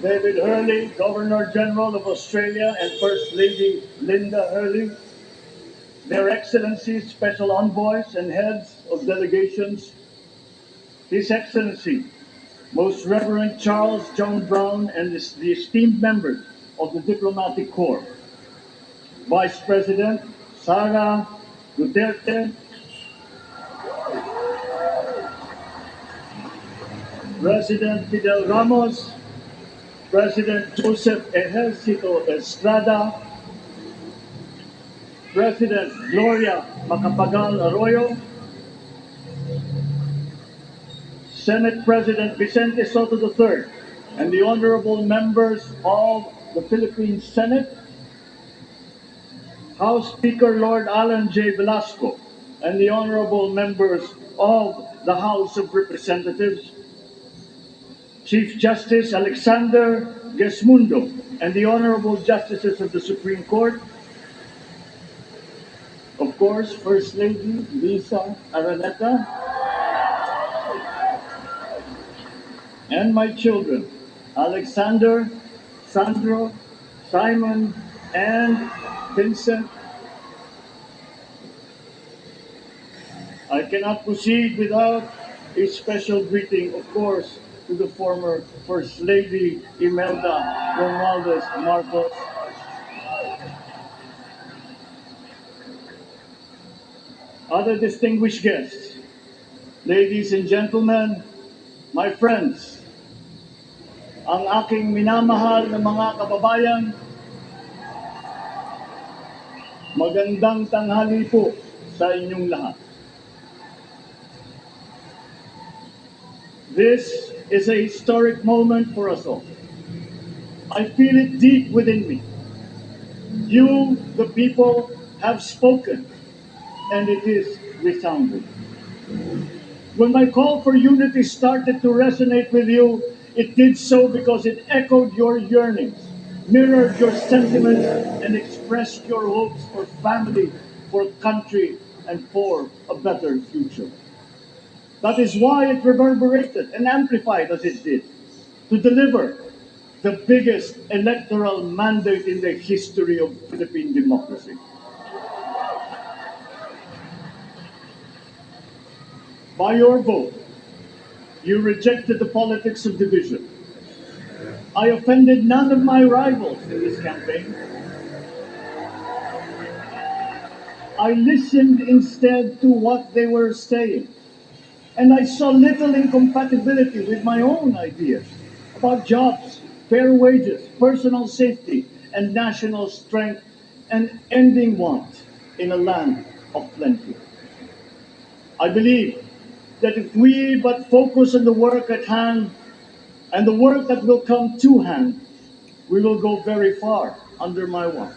David Hurley, Governor General of Australia, and First Lady Linda Hurley, Their Excellencies, Special Envoys, and Heads of Delegations, His Excellency, Most Reverend Charles John Brown, and the esteemed members of the Diplomatic Corps, Vice President Sara Duterte, President Fidel Ramos, President Joseph Ejercito Estrada, President Gloria Macapagal Arroyo, Senate President Vicente Soto III, and the honorable members of the Philippine Senate, House Speaker Lord Alan J. Velasco, and the honorable members of the House of Representatives, Chief Justice Alexander Gesmundo, and the honorable justices of the Supreme Court, of course, First Lady Lisa Araneta, and my children, Alexander, Sandro, Simon, and Vincent. I cannot proceed without a special greeting, of course, to the former First Lady Imelda Romualdez Marcos. Other distinguished guests, ladies and gentlemen, my friends, ang aking minamahal na mga kababayan, magandang tanghali po sa inyong lahat. This is a historic moment for us all. I feel it deep within me. You, the people, have spoken, and it is resounding. When my call for unity started to resonate with you, it did so because it echoed your yearnings, mirrored your sentiments, and expressed your hopes for family, for country, and for a better future. That is why it reverberated and amplified as it did, to deliver the biggest electoral mandate in the history of Philippine democracy. By your vote, you rejected the politics of division. I offended none of my rivals in this campaign. I listened instead to what they were saying, and I saw little incompatibility with my own ideas about jobs, fair wages, personal safety, and national strength, and ending want in a land of plenty. I believe that if we but focus on the work at hand and the work that will come to hand, we will go very far under my watch.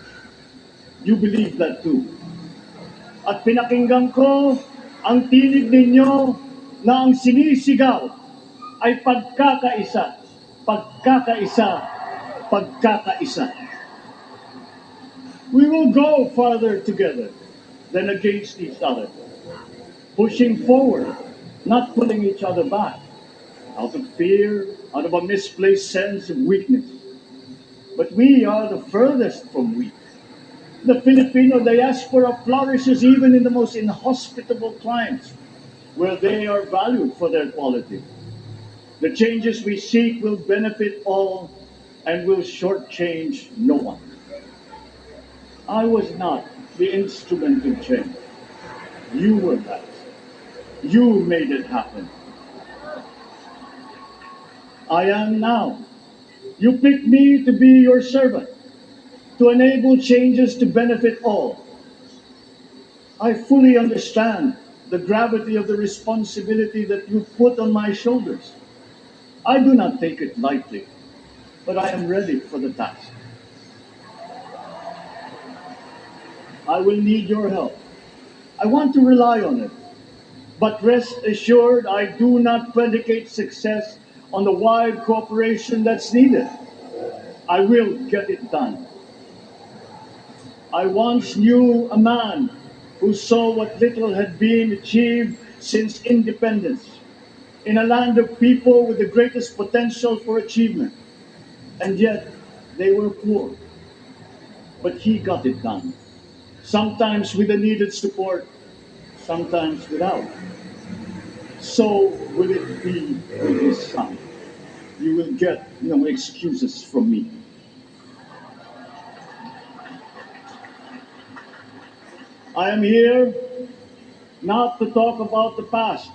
You believe that too. At pinakinggan ko ang tinig ninyo na ang sinisigaw ay pagkakaisa, pagkakaisa, pagkakaisa. We will go farther together than against each other, pushing forward, not pulling each other back, out of fear, out of a misplaced sense of weakness. But we are the furthest from weak. The Filipino diaspora flourishes even in the most inhospitable climes, where they are valued for their quality. The changes we seek will benefit all and will shortchange no one. I was not the instrument of change. You were that. You made it happen. I am now. You picked me to be your servant, to enable changes to benefit all. I fully understand the gravity of the responsibility that you put on my shoulders. I do not take it lightly, but I am ready for the task. I will need your help. I want to rely on it. But rest assured, I do not predicate success on the wide cooperation that's needed. I will get it done. I once knew a man who saw what little had been achieved since independence in a land of people with the greatest potential for achievement. and yet they were poor. But he got it done. Sometimes with the needed support, sometimes without. So will it be with his son. You will get no excuses from me. I am here not to talk about the past.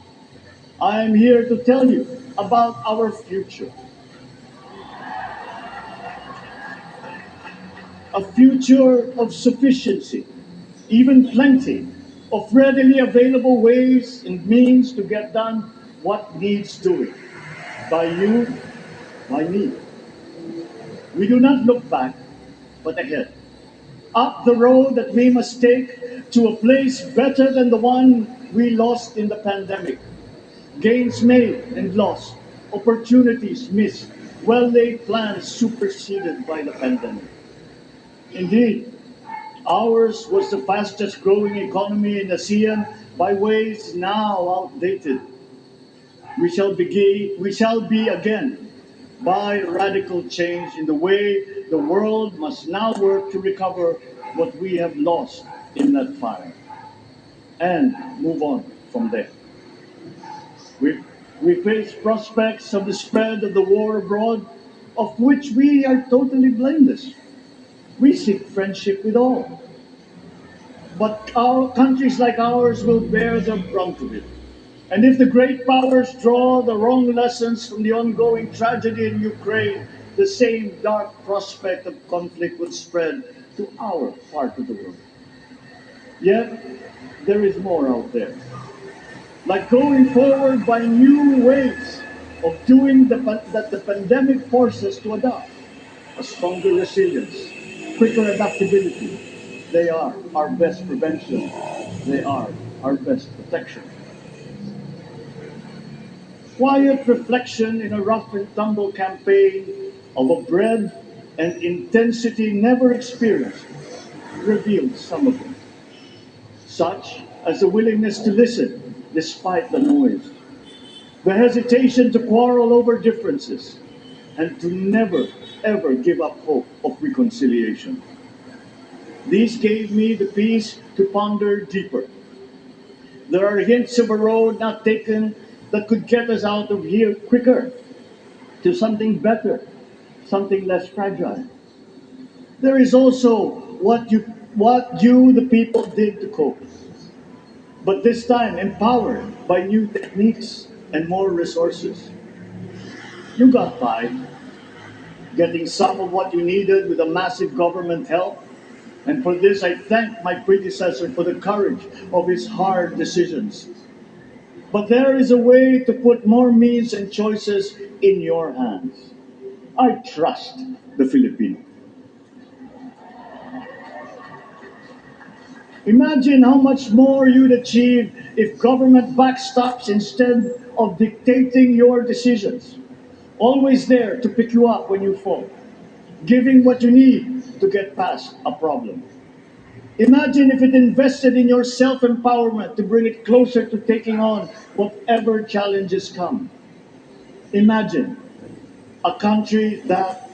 I am here to tell you about our future. A future of sufficiency, even plenty, of readily available ways and means to get done what needs doing. By you, by me. We do not look back, but ahead. Up the road that we must take to a place better than the one we lost in the pandemic. Gains made and lost, opportunities missed, well laid plans superseded by the pandemic. Indeed, ours was the fastest growing economy in ASEAN by ways now outdated. We shall be again by radical change in the way the world must now work to recover what we have lost in that fire and move on from there. We, we face prospects of the spread of the war abroad, of which we are totally blameless. We seek friendship with all, but our countries like ours will bear the brunt of it. And if the great powers draw the wrong lessons from the ongoing tragedy in Ukraine, the same dark prospect of conflict will spread to our part of the world. Yet, there is more out there. Like going forward by new ways of doing that the pandemic forces to adopt. A stronger resilience, quicker adaptability. They are our best prevention. They are our best protection. Quiet reflection in a rough and tumble campaign of a breadth and intensity never experienced revealed some of them, such as the willingness to listen despite the noise, the hesitation to quarrel over differences, and to never, ever give up hope of reconciliation. These gave me the peace to ponder deeper. There are hints of a road not taken that could get us out of here quicker to something better, something less fragile. There is also what you the people did to cope, but this time empowered by new techniques and more resources. You got by, getting some of what you needed with a massive government help, and for this I thank my predecessor for the courage of his hard decisions. But there is a way to put more means and choices in your hands. I trust the Filipino. Imagine how much more you'd achieve if government backstops instead of dictating your decisions. Always there to pick you up when you fall, giving what you need to get past a problem. Imagine if it invested in your self empowerment to bring it closer to taking on whatever challenges come. Imagine a country that,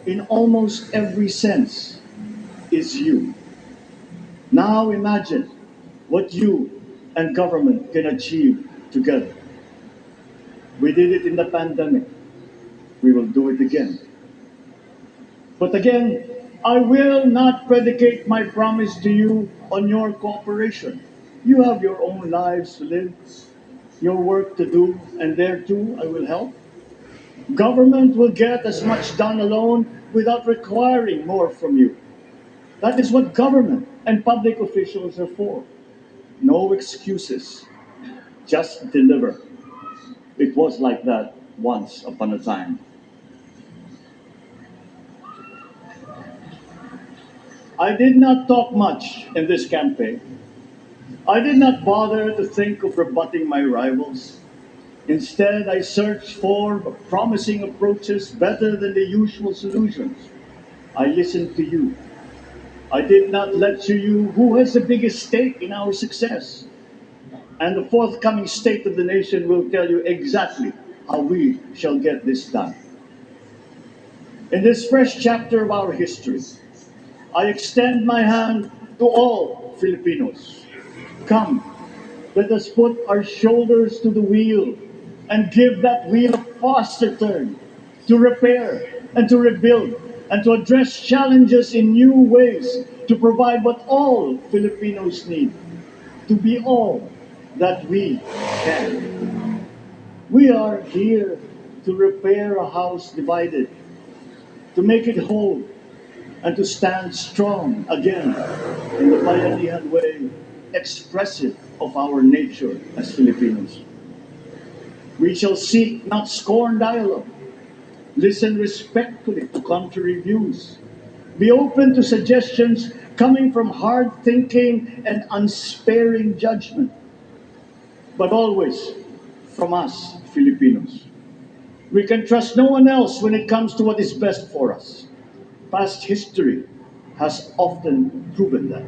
in almost every sense, is you. Now imagine what you and government can achieve together. We did it in the pandemic. We will do it again. But again, I will not predicate my promise to you on your cooperation. You have your own lives to live, your work to do, and there too I will help. Government will get as much done alone without requiring more from you. That is what government and public officials are for. No excuses, just deliver. It was like that once upon a time. I did not talk much in this campaign. I did not bother to think of rebutting my rivals. Instead, I searched for promising approaches better than the usual solutions. I listened to you. I did not lecture you who has the biggest stake in our success. And the forthcoming State of the Nation will tell you exactly how we shall get this done. In this fresh chapter of our history, I extend my hand to all Filipinos. Come, let us put our shoulders to the wheel and give that wheel a faster turn to repair and to rebuild and to address challenges in new ways to provide what all Filipinos need to be all that we can. We are here to repair a house divided, to make it whole, and to stand strong again in the Bayanihan way, expressive of our nature as Filipinos. We shall seek, not scorn dialogue, listen respectfully to contrary views, be open to suggestions coming from hard thinking and unsparing judgment, but always from us, Filipinos. We can trust no one else when it comes to what is best for us. Past history has often proven that.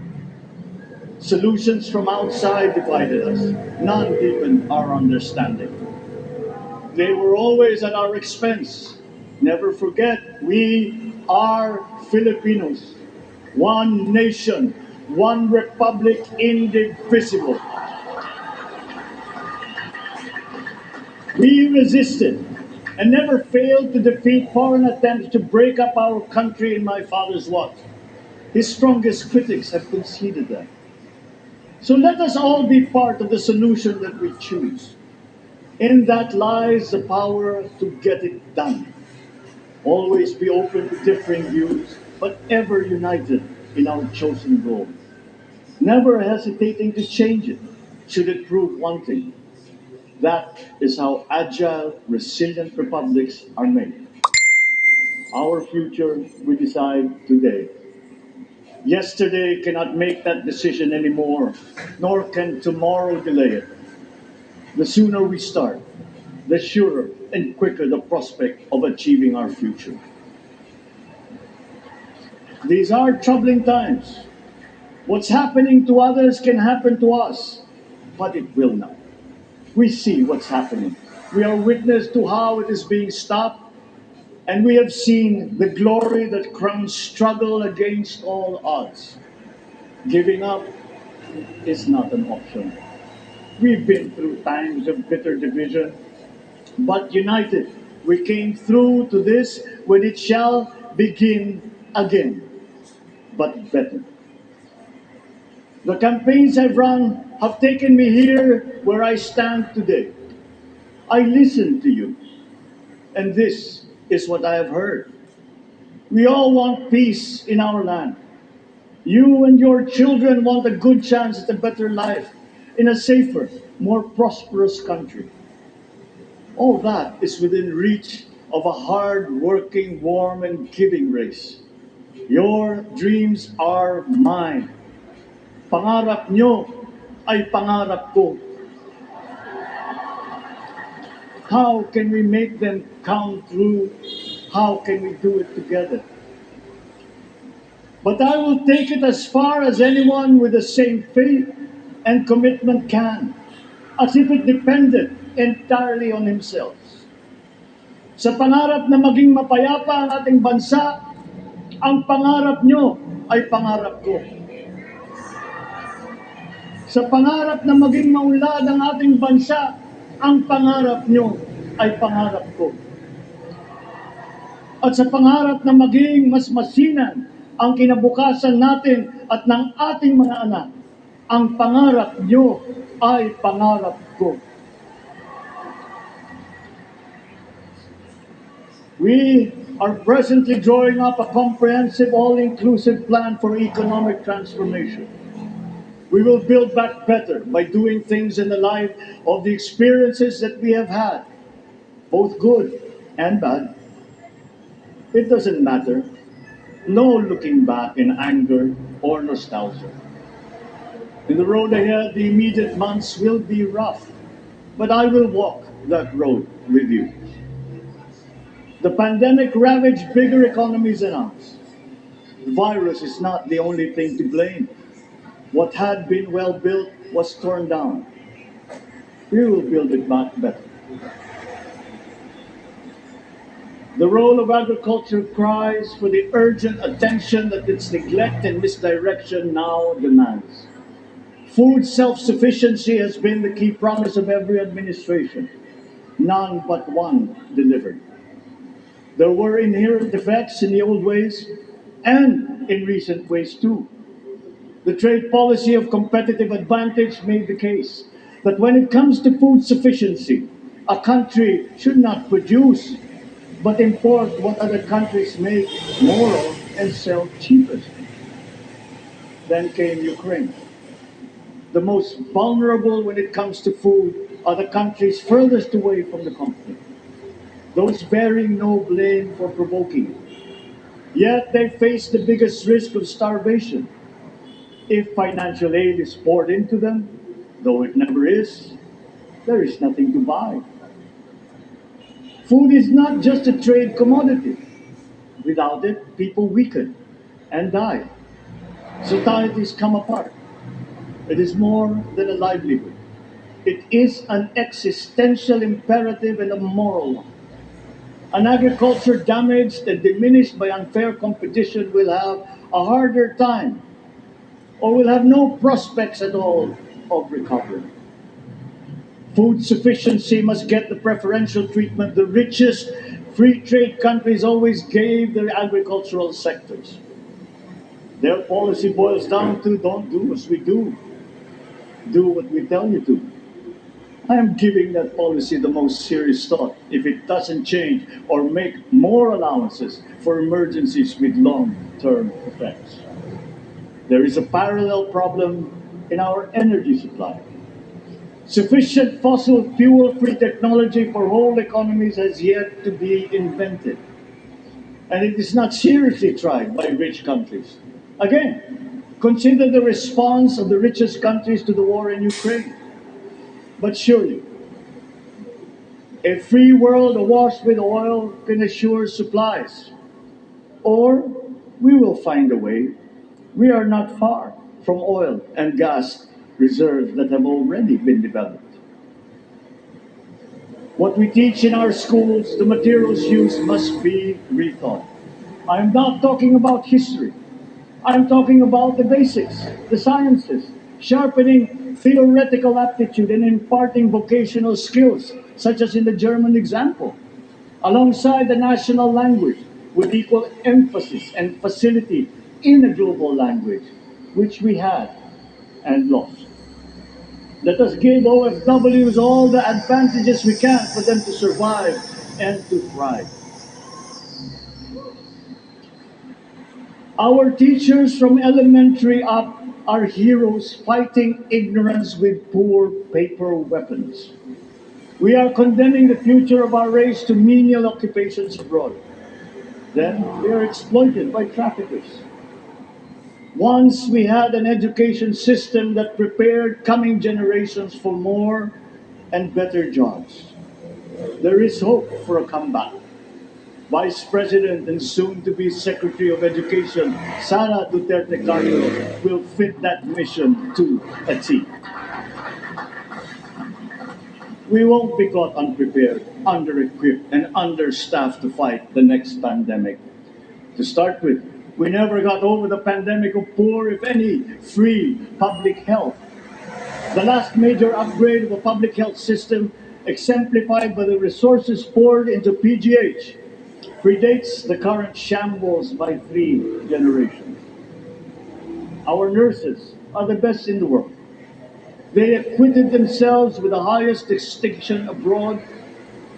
Solutions from outside divided us, none deepened our understanding. They were always at our expense. Never forget, we are Filipinos. One nation, one republic, indivisible. We resisted and never failed to defeat foreign attempts to break up our country in my father's watch. His strongest critics have conceded that. So let us all be part of the solution that we choose. In that lies the power to get it done. Always be open to differing views, but ever united in our chosen goal. Never hesitating to change it, should it prove wanting. That is how agile, resilient republics are made. Our future we decide today. Yesterday cannot make that decision anymore, nor can tomorrow delay it. The sooner we start, the surer and quicker the prospect of achieving our future. These are troubling times. What's happening to others can happen to us, but it will not. We see what's happening. We are witness to how it is being stopped, and we have seen the glory that crowns struggle against all odds. Giving up is not an option. We've been through times of bitter division, but united, we came through to this when it shall begin again, but better. The campaigns I've run have taken me here where I stand today. I listened to you, and this is what I have heard. We all want peace in our land. You and your children want a good chance at a better life in a safer, more prosperous country. All that is within reach of a hard-working, warm, and giving race. Your dreams are mine. Pangarap nyo ay pangarap ko. How can we make them come true? How can we do it together? But I will take it as far as anyone with the same faith and commitment can, as if it depended entirely on himself. Sa pangarap na maging mapayapa ang ating bansa, ang pangarap nyo ay pangarap ko. Sa pangarap na maging maunlad ang ating bansa, ang pangarap nyo ay pangarap ko. At sa pangarap na maging mas masinan ang kinabukasan natin at ng ating mga anak, ang pangarap nyo ay pangarap ko. We are presently drawing up a comprehensive, all-inclusive plan for economic transformation. We will build back better by doing things in the light of the experiences that we have had, both good and bad. It doesn't matter. No looking back in anger or nostalgia. In the road ahead, the immediate months will be rough, but I will walk that road with you. The pandemic ravaged bigger economies than ours. The virus is not the only thing to blame. What had been well built was torn down. We will build it back better. The role of agriculture cries for the urgent attention that its neglect and misdirection now demands. Food self-sufficiency has been the key promise of every administration. None but one delivered. There were inherent defects in the old ways and in recent ways too. The trade policy of competitive advantage made the case that when it comes to food sufficiency, a country should not produce but import what other countries make more of and sell cheapest. Then came Ukraine. The most vulnerable when it comes to food are the countries furthest away from the conflict, those bearing no blame for provoking it. Yet they face the biggest risk of starvation. If financial aid is poured into them, though it never is, there is nothing to buy. Food is not just a trade commodity. Without it, people weaken and die. Societies come apart. It is more than a livelihood. It is an existential imperative and a moral one. An agriculture damaged and diminished by unfair competition will have a harder time or will have no prospects at all of recovery. Food sufficiency must get the preferential treatment the richest free trade countries always gave their agricultural sectors. Their policy boils down to don't do as we do what we tell you to. I am giving that policy the most serious thought if it doesn't change or make more allowances for emergencies with long-term effects. There is a parallel problem in our energy supply. Sufficient fossil fuel-free technology for whole economies has yet to be invented. And it is not seriously tried by rich countries. Again, consider the response of the richest countries to the war in Ukraine. But surely, a free world awash with oil can assure supplies. Or we will find a way. We are not far from oil and gas reserves that have already been developed. What we teach in our schools, the materials used must be rethought. I'm not talking about history. I'm talking about the basics, the sciences, sharpening theoretical aptitude and imparting vocational skills, such as in the German example, alongside the national language, with equal emphasis and facility in a global language, which we had and lost. Let us give OFWs all the advantages we can for them to survive and to thrive. Our teachers from elementary up are heroes fighting ignorance with poor paper weapons. We are condemning the future of our race to menial occupations abroad. Then we are exploited by traffickers. Once we had an education system that prepared coming generations for more and better jobs. There is hope for a comeback. Vice President and soon-to-be Secretary of Education, Sara Duterte Carlos, will fit that mission to a T. We won't be caught unprepared, under-equipped, and understaffed to fight the next pandemic. To start with, we never got over the pandemic of poor, if any, free public health. The last major upgrade of a public health system, exemplified by the resources poured into PGH, predates the current shambles by 3 generations. Our nurses are the best in the world. They acquitted themselves with the highest distinction abroad,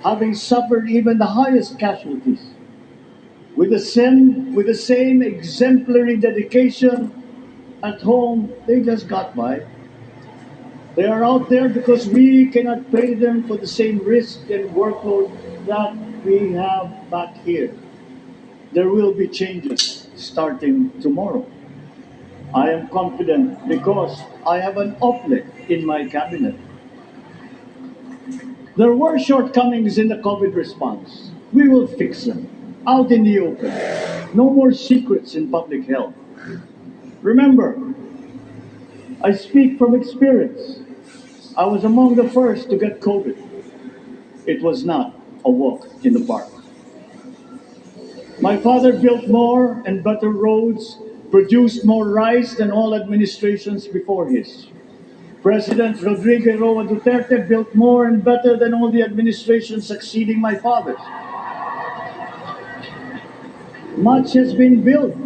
having suffered even the highest casualties. With the same exemplary dedication at home, they just got by. They are out there because we cannot pay them for the same risk and workload that we have back here. There will be changes starting tomorrow. I am confident because I have an OPLE in my cabinet. There were shortcomings in the COVID response. We will fix them out in the open. No more secrets in public health. Remember, I speak from experience. I was among the first to get COVID. It was not a walk in the park. My father built more and better roads, produced more rice than all administrations before his. President Rodrigo Roa Duterte built more and better than all the administrations succeeding my father's. Much has been built,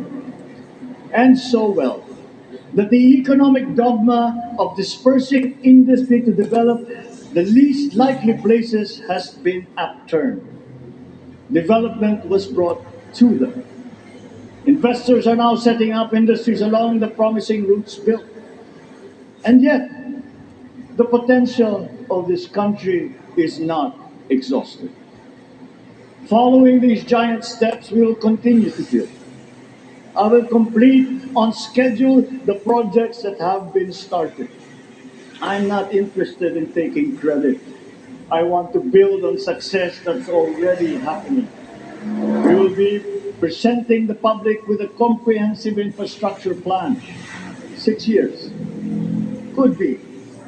and so well, that the economic dogma of dispersing industry to develop the least likely places has been upturned. Development was brought to them. Investors are now setting up industries along the promising routes built. And yet, the potential of this country is not exhausted. Following these giant steps, we will continue to build. I will complete on schedule the projects that have been started. I'm not interested in taking credit. I want to build on success that's already happening. We will be presenting the public with a comprehensive infrastructure plan. 6 years could be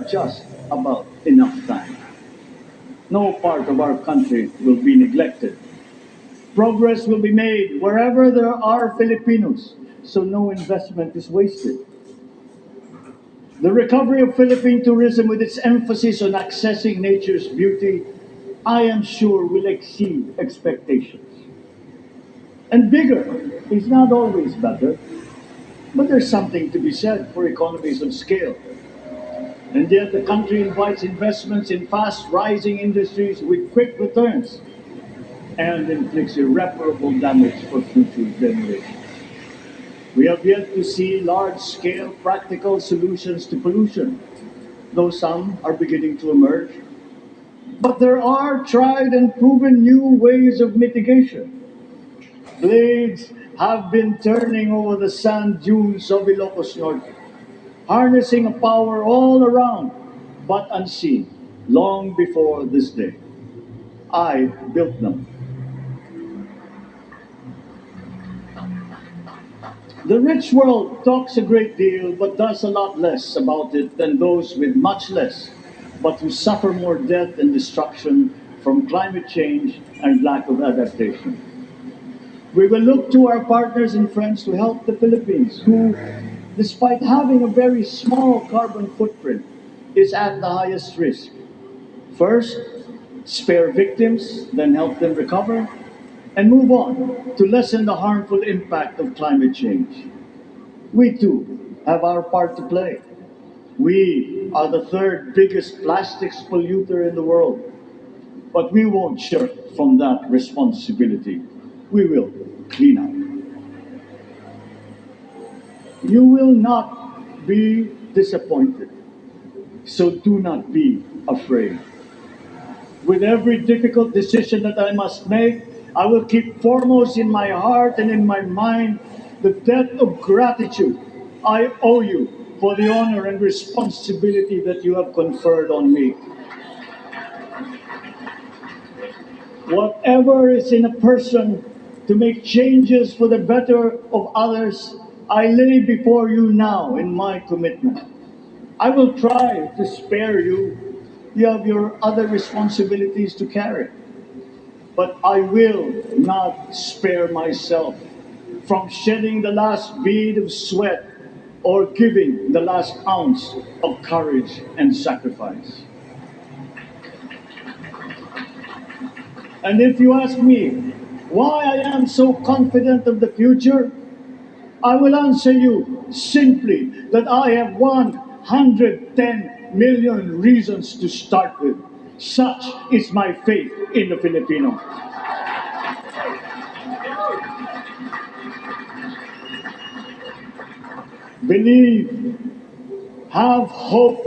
just about enough time. No part of our country will be neglected. Progress will be made wherever there are Filipinos, so no investment is wasted. The recovery of Philippine tourism, with its emphasis on accessing nature's beauty, I am sure will exceed expectations. And bigger is not always better, but there's something to be said for economies of scale. And yet the country invites investments in fast rising industries with quick returns and inflicts irreparable damage for future generations. We have yet to see large scale practical solutions to pollution, though some are beginning to emerge. But there are tried and proven new ways of mitigation. Blades have been turning over the sand dunes of Ilocos Norte, harnessing a power all around, but unseen, long before this day. I built them. The rich world talks a great deal, but does a lot less about it than those with much less, but who suffer more death and destruction from climate change and lack of adaptation. We will look to our partners and friends to help the Philippines, who, despite having a very small carbon footprint, is at the highest risk. First, spare victims, then help them recover, and move on to lessen the harmful impact of climate change. We too have our part to play. We are the third biggest plastics polluter in the world, but we won't shirk from that responsibility. We will clean up. You will not be disappointed, so do not be afraid. With every difficult decision that I must make, I will keep foremost in my heart and in my mind the debt of gratitude I owe you for the honor and responsibility that you have conferred on me. Whatever is in a person to make changes for the better of others, I lay before you now in my commitment. I will try to spare you. You have your other responsibilities to carry. But I will not spare myself from shedding the last bead of sweat or giving the last ounce of courage and sacrifice. And if you ask me why I am so confident of the future, I will answer you simply that I have 110 million reasons to start with. Such is my faith in the Filipino. Believe, have hope.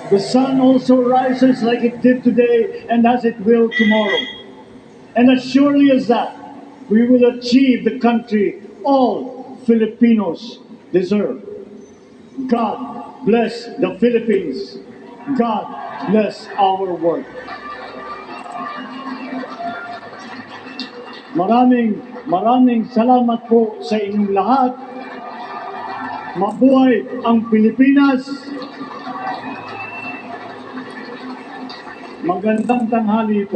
The sun also rises like it did today and as it will tomorrow. And as surely as that, we will achieve the country all Filipinos deserve. God bless the Philippines. God bless our work. Maraming salamat po sa inyong lahat. Mabuhay ang Pilipinas. Magandang tanghali po.